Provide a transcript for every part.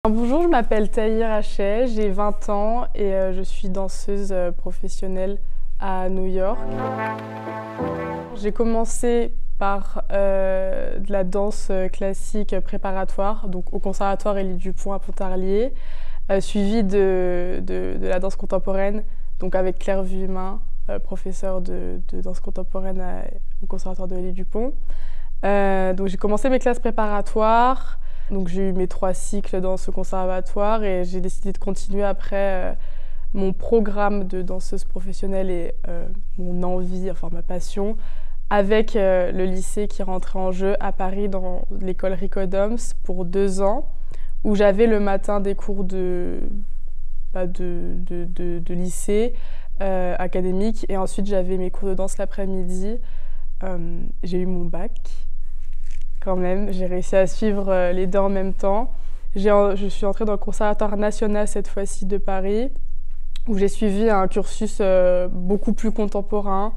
Bonjour, je m'appelle Tahir Hachet, j'ai 20 ans et je suis danseuse professionnelle à New York. J'ai commencé par de la danse classique préparatoire, donc au Conservatoire Élie Dupont à Pontarlier, suivi de la danse contemporaine, donc avec Claire Vuillemin, professeure de danse contemporaine au Conservatoire de Élie Dupont. Donc j'ai commencé mes classes préparatoires. Donc j'ai eu mes 3 cycles dans ce conservatoire et j'ai décidé de continuer après mon programme de danseuse professionnelle et mon envie, enfin ma passion, avec le lycée qui rentrait en jeu à Paris dans l'école Ricodoms pour 2 ans, où j'avais le matin des cours de lycée académique et ensuite j'avais mes cours de danse l'après-midi. J'ai eu mon bac. Quand même, j'ai réussi à suivre les deux en même temps. Je suis entrée dans le Conservatoire national cette fois-ci de Paris, où j'ai suivi un cursus beaucoup plus contemporain,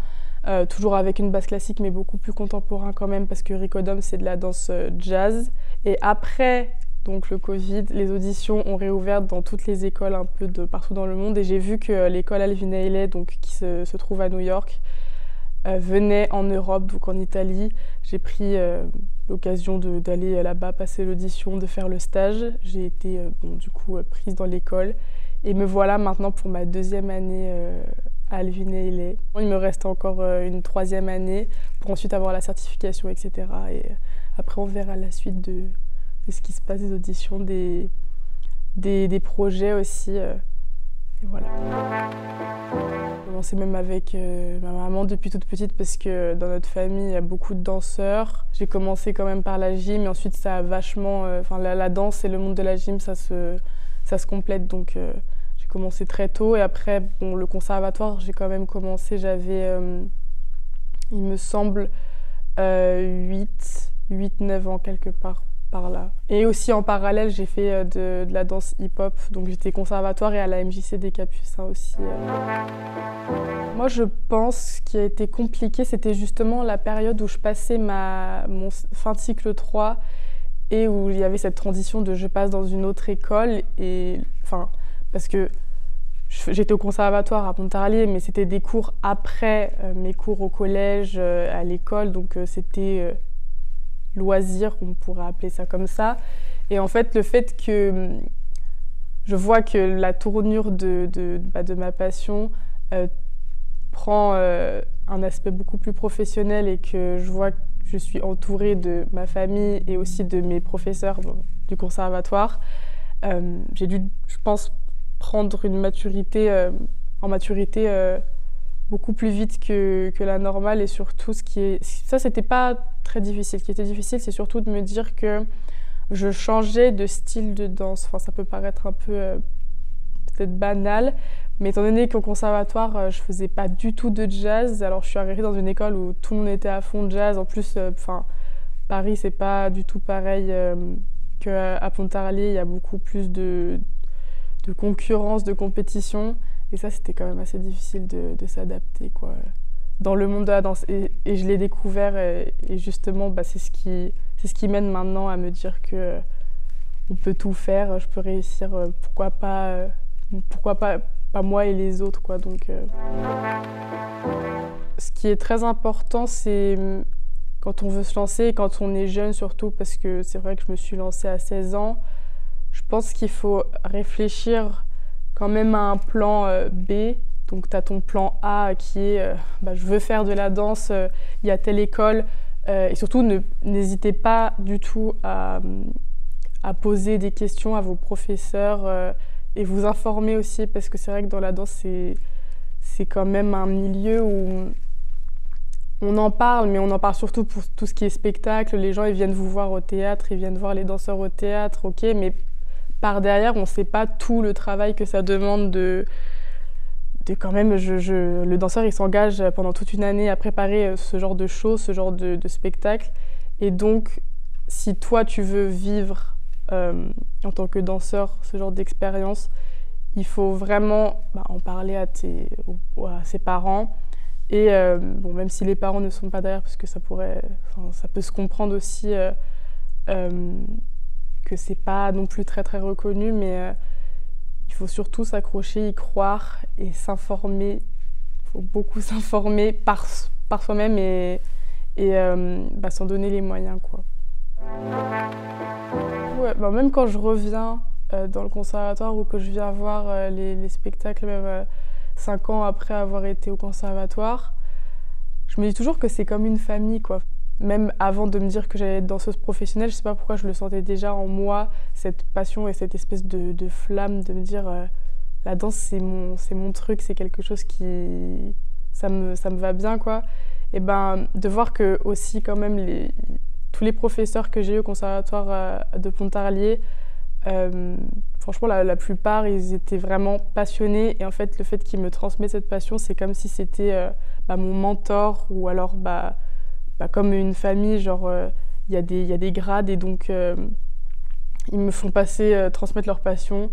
toujours avec une base classique, mais beaucoup plus contemporain quand même, parce que Ricodoms, c'est de la danse jazz. Et après donc, le Covid, les auditions ont réouvert dans toutes les écoles un peu de partout dans le monde, et j'ai vu que l'école Alvin Ailey, donc, qui se trouve à New York, venait en Europe, donc en Italie. J'ai pris l'occasion d'aller là-bas passer l'audition, de faire le stage. J'ai été du coup prise dans l'école et me voilà maintenant pour ma 2e année à Alvin Ailey. Il me reste encore une 3e année pour ensuite avoir la certification, etc. Et après on verra la suite de ce qui se passe, des auditions, des projets aussi. Et voilà. J'ai commencé même avec ma maman depuis toute petite parce que dans notre famille, il y a beaucoup de danseurs. J'ai commencé quand même par la gym et ensuite ça a vachement... la danse et le monde de la gym, ça se complète. Donc j'ai commencé très tôt et après, bon, le conservatoire, j'ai quand même commencé, j'avais, il me semble, 8-9 ans quelque part. Par là. Et aussi en parallèle, j'ai fait de la danse hip-hop, donc j'étais conservatoire et à la MJC des Capucins aussi. Moi, je pense ce qui a été compliqué, c'était justement la période où je passais mon fin de cycle 3 et où il y avait cette transition de je passe dans une autre école, et parce que j'étais au conservatoire à Pontarlier, mais c'était des cours après mes cours au collège, à l'école, donc c'était loisir, on pourrait appeler ça comme ça. Et en fait, le fait que je vois que la tournure de ma passion prend un aspect beaucoup plus professionnel et que je vois que je suis entourée de ma famille et aussi de mes professeurs du conservatoire, j'ai dû, je pense, prendre une maturité, beaucoup plus vite que la normale, et surtout ça c'était pas très difficile. Ce qui était difficile, c'est surtout de me dire que je changeais de style de danse. Enfin, ça peut paraître un peu peut-être banal, mais étant donné qu'au conservatoire je faisais pas du tout de jazz, alors je suis arrivée dans une école où tout le monde était à fond de jazz. En plus, Paris c'est pas du tout pareil qu'à Pontarlier. Il y a beaucoup plus de concurrence, de compétition. Et ça, c'était quand même assez difficile de s'adapter, quoi, dans le monde de la danse. Et je l'ai découvert, et justement, c'est ce qui mène maintenant à me dire que on peut tout faire, je peux réussir, pourquoi pas moi et les autres, quoi. Donc, ce qui est très important, c'est quand on veut se lancer, et quand on est jeune surtout, parce que c'est vrai que je me suis lancée à 16 ans, je pense qu'il faut réfléchir quand même à un plan B. Donc tu as ton plan A qui est je veux faire de la danse, il y a telle école, et surtout n'hésitez pas du tout à poser des questions à vos professeurs et vous informer aussi, parce que c'est vrai que dans la danse c'est quand même un milieu où on en parle, mais on en parle surtout pour tout ce qui est spectacle. Les gens, ils viennent vous voir au théâtre, ils viennent voir les danseurs au théâtre, ok, mais par derrière, on ne sait pas tout le travail que ça demande de quand même, le danseur, il s'engage pendant toute une année à préparer ce genre de show, ce genre de spectacle. Et donc, si toi, tu veux vivre en tant que danseur ce genre d'expérience, il faut vraiment en parler à ses parents. Et même si les parents ne sont pas derrière, parce que ça peut se comprendre aussi, que c'est pas non plus très très reconnu, mais il faut surtout s'accrocher, y croire et s'informer. Il faut beaucoup s'informer par soi-même et s'en donner les moyens, quoi. Ouais, même quand je reviens dans le conservatoire ou que je viens voir les spectacles, même 5 ans après avoir été au conservatoire, je me dis toujours que c'est comme une famille, quoi. Même avant de me dire que j'allais être danseuse professionnelle, je sais pas pourquoi je le sentais déjà en moi, cette passion et cette espèce de flamme de me dire la danse c'est mon truc, c'est quelque chose qui ça me va bien, quoi. Et de voir que aussi quand même tous les professeurs que j'ai eu au conservatoire de Pontarlier, franchement la plupart ils étaient vraiment passionnés, et en fait le fait qu'ils me transmettent cette passion, c'est comme si c'était mon mentor, ou alors comme une famille, genre il y a des grades, et donc ils me font transmettre leur passion.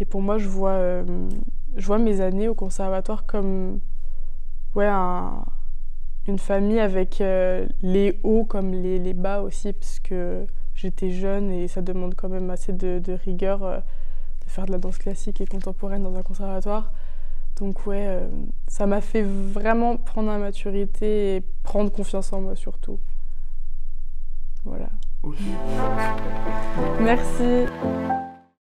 Et pour moi, je vois mes années au conservatoire comme une famille avec les hauts comme les bas aussi, parce que j'étais jeune et ça demande quand même assez de rigueur de faire de la danse classique et contemporaine dans un conservatoire. Donc ça m'a fait vraiment prendre en maturité et prendre confiance en moi surtout. Voilà. Ok. Merci.